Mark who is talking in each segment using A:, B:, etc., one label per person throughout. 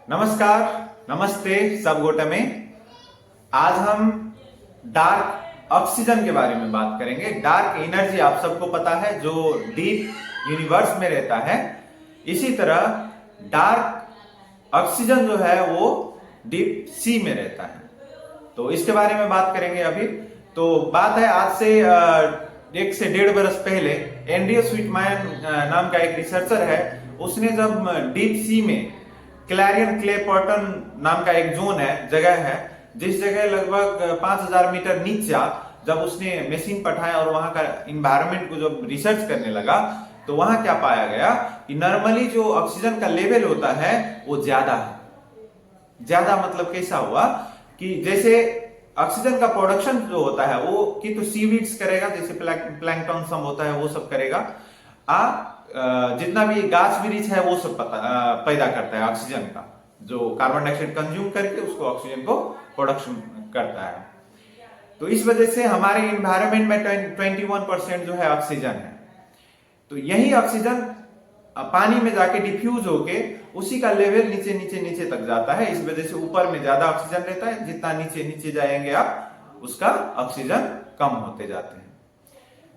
A: नमस्कार, नमस्ते सब गोटे में। आज हम डार्क ऑक्सीजन के बारे में बात करेंगे। डार्क एनर्जी आप सबको पता है जो डीप यूनिवर्स में रहता है। इसी तरह डार्क ऑक्सीजन जो है वो डीप सी में रहता है। तो इसके बारे में बात करेंगे अभी। तो बात है आज से 1 से 1.5 बरस पहले एंड्रयू स्वीटमैन नाम का एक रिसर्चर है। उसने जब डीप सी में क्लैरियन क्लेपर्टन नाम का एक जोन है, जगह है, जिस जगह लगभग 5000 मीटर नीचे जब उसने मशीन पठाया और वहां का इन्वायरमेंट को जब रिसर्च करने लगा तो वहां क्या पाया गया कि नॉर्मली जो ऑक्सीजन का लेवल होता है वो ज्यादा है। ज्यादा मतलब कैसा हुआ कि जैसे ऑक्सीजन का प्रोडक्शन जो होता है वो कि तो सीवीड्स करेगा, जैसे प्लैंकटन सब होता है वो सब करेगा। जितना भी गाछ वृक्ष है वो सब पैदा करता है ऑक्सीजन का, जो कार्बन डाइऑक्साइड कंज्यूम करके उसको ऑक्सीजन को प्रोडक्शन करता है। तो इस वजह से हमारे इन्वायरमेंट में 21% जो है ऑक्सीजन है। तो यही ऑक्सीजन पानी में जाके डिफ्यूज होके उसी का लेवल नीचे नीचे नीचे तक जाता है। इस वजह से ऊपर में ज्यादा ऑक्सीजन रहता है, जितना नीचे नीचे जाएंगे आप उसका ऑक्सीजन कम होते जाते हैं।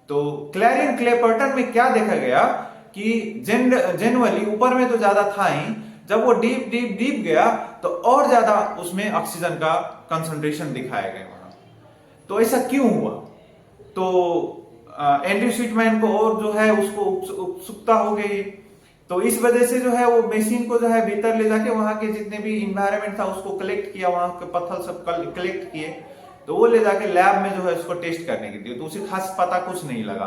A: तो क्लैरियन क्लेपर्टन में क्या देखा गया कि जनरली ऊपर में तो ज्यादा था ही, जब वो डीप डीप डीप गया तो और ज्यादा उसमें ऑक्सीजन का कंसंट्रेशन दिखाया गया वहां। तो ऐसा क्यों हुआ? तो एंड्रयू स्वीटमैन को और जो है उसको उत्सुकता हो गई। तो इस वजह से जो है वो मशीन को जो है भीतर ले जाके वहां के जितने भी इन्वायरमेंट था उसको कलेक्ट किया, वहां के पत्थर सब कलेक्ट किए। तो वो ले जाके लैब में जो है उसको टेस्ट करने के लिए, तो उसे खास पता कुछ नहीं लगा।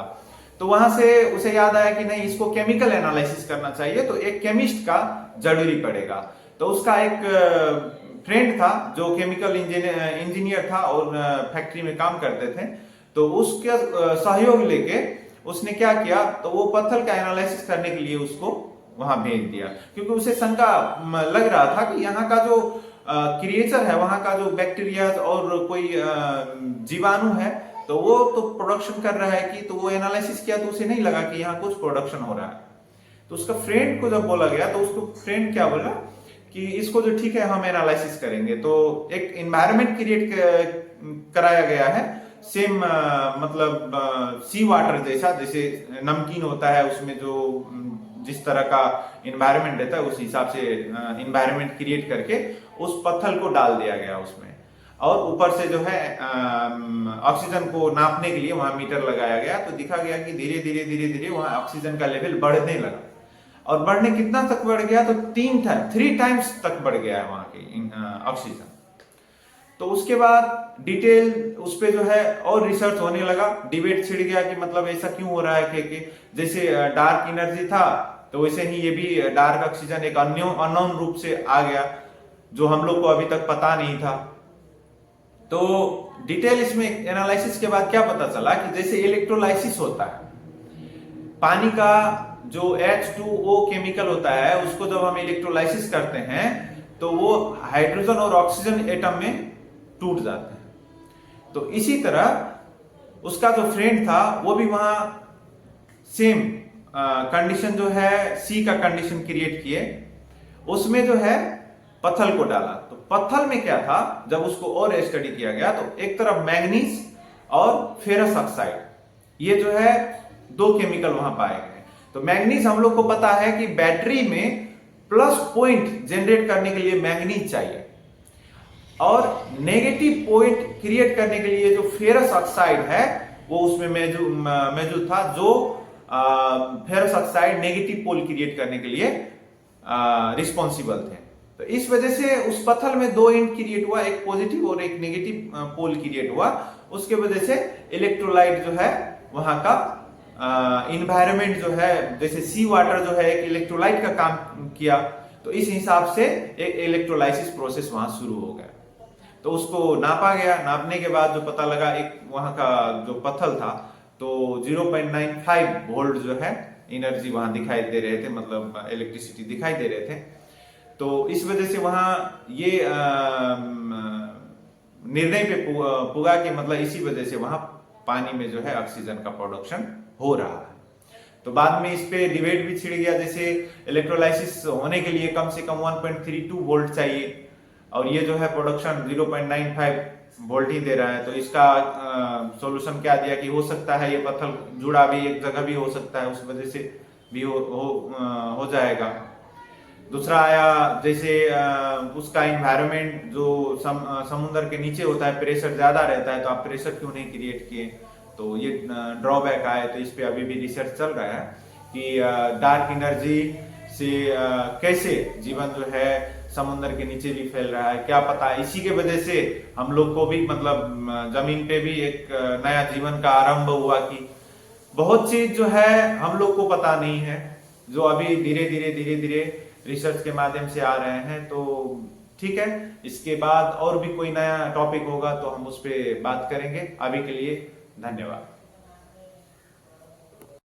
A: तो वहां से उसे याद आया कि नहीं, इसको केमिकल एनालिसिस करना चाहिए, तो एक केमिस्ट का जरूरी पड़ेगा। तो उसका एक फ्रेंड था जो केमिकल इंजीनियर था और फैक्ट्री में काम करते थे। तो उसके सहयोग लेके उसने क्या किया, तो वो पत्थर का एनालिसिस करने के लिए उसको वहां भेज दिया, क्योंकि उसे शंका लग रहा था कि यहाँ का जो क्रिएचर है, वहां का जो बैक्टीरिया और कोई जीवाणु है, तो वो तो प्रोडक्शन कर रहा है कि, तो वो एनालिसिस किया तो उसे नहीं लगा कि यहाँ कुछ प्रोडक्शन हो रहा है। तो उसका फ्रेंड को जब बोला गया तो उसको फ्रेंड क्या बोला कि इसको जो ठीक है हम एनालिसिस करेंगे। तो एक एनवायरनमेंट क्रिएट कराया गया है, सेम मतलब सी वाटर जैसा, जैसे नमकीन होता है उसमें जो जिस तरह का एनवायरनमेंट रहता है उस हिसाब से एनवायरनमेंट क्रिएट करके उस पत्थर को डाल दिया गया उसमें। और ऊपर से जो है ऑक्सीजन को नापने के लिए वहां मीटर लगाया गया। तो दिखा गया कि धीरे धीरे धीरे धीरे वहां ऑक्सीजन का लेवल बढ़ने लगा। और बढ़ने कितना तक बढ़ गया, तो 3 टाइम्स तक बढ़ गया है वहां की ऑक्सीजन। तो उसके बाद डिटेल उस पे जो है और रिसर्च होने लगा, डिबेट छिड़ गया कि मतलब ऐसा क्यों हो रहा है कि जैसे डार्क एनर्जी था तो वैसे ही ये भी डार्क ऑक्सीजन एक अननोन रूप से आ गया जो हम लोग को अभी तक पता नहीं था। तो डिटेल इसमें एनालिसिस के बाद क्या पता चला कि जैसे इलेक्ट्रोलाइसिस होता है, पानी का जो H2O केमिकल होता है उसको जब हम इलेक्ट्रोलाइसिस करते हैं तो वो हाइड्रोजन और ऑक्सीजन एटम में टूट जाते हैं। तो इसी तरह उसका जो फ्रेंड था वो भी वहां सेम कंडीशन जो है सी का कंडीशन क्रिएट किए, उसमें जो है पत्थर को डाला। तो पत्थर में क्या था, जब उसको और स्टडी किया गया तो एक तरफ मैग्नीज और फेरस ऑक्साइड, ये जो है 2 केमिकल वहां पाए गए। तो मैग्नीज हम लोग को पता है कि बैटरी में प्लस पॉइंट जनरेट करने के लिए मैग्नीज चाहिए, और नेगेटिव पॉइंट क्रिएट करने के लिए जो फेरस ऑक्साइड है वो उसमें मौजूद था, जो ferrous oxide negative pole create करने के लिए रिस्पॉन्सिबल थे। तो इस वजह से उस पत्थर में 2 एंड क्रिएट हुआ, एक पॉजिटिव और एक नेगेटिव पोल क्रिएट हुआ। उसके वजह से इलेक्ट्रोलाइट जो है वहां का इन्वायरमेंट जो है, जैसे सी वाटर जो है एक इलेक्ट्रोलाइट का काम किया, तो इस हिसाब से एक इलेक्ट्रोलाइसिस प्रोसेस वहां शुरू हो गया। तो उसको नापा गया, नापने के बाद जो पता लगा एक वहां का जो पत्थर था तो 0.95 वोल्ट जो है एनर्जी वहां दिखाई दे रहे थे, मतलब इलेक्ट्रिसिटी दिखाई दे रहे थे। तो इस वजह से वहां ये निर्णय पे पुगा कि मतलब इसी वजह से वहां पानी में जो है ऑक्सीजन का प्रोडक्शन हो रहा है। तो बाद में इस पे डिबेट भी छिड़ गया, जैसे इलेक्ट्रोलाइसिस होने के लिए कम से कम 1.32 वोल्ट चाहिए और ये जो है प्रोडक्शन 0.95 वोल्ट ही दे रहा है। तो इसका सॉल्यूशन क्या दिया कि हो सकता है ये पत्थर जुड़ा भी एक जगह भी हो सकता है, उस वजह से भी हो जाएगा। दूसरा आया जैसे उसका इन्वायरमेंट जो समुद्र के नीचे होता है, प्रेशर ज्यादा रहता है, तो आप प्रेशर क्यों नहीं क्रिएट किए, तो ये ड्रॉबैक आए। तो इस पे अभी भी रिसर्च चल रहा है कि डार्क एनर्जी से कैसे जीवन जो है समुद्र के नीचे भी फैल रहा है, क्या पता इसी के वजह से हम लोग को भी मतलब जमीन पे भी एक नया जीवन का आरंभ हुआ। कि बहुत चीज जो है हम लोग को पता नहीं है, जो अभी धीरे धीरे रिसर्च के माध्यम से आ रहे हैं। तो ठीक है, इसके बाद और भी कोई नया टॉपिक होगा तो हम उस पर बात करेंगे। अभी के लिए धन्यवाद।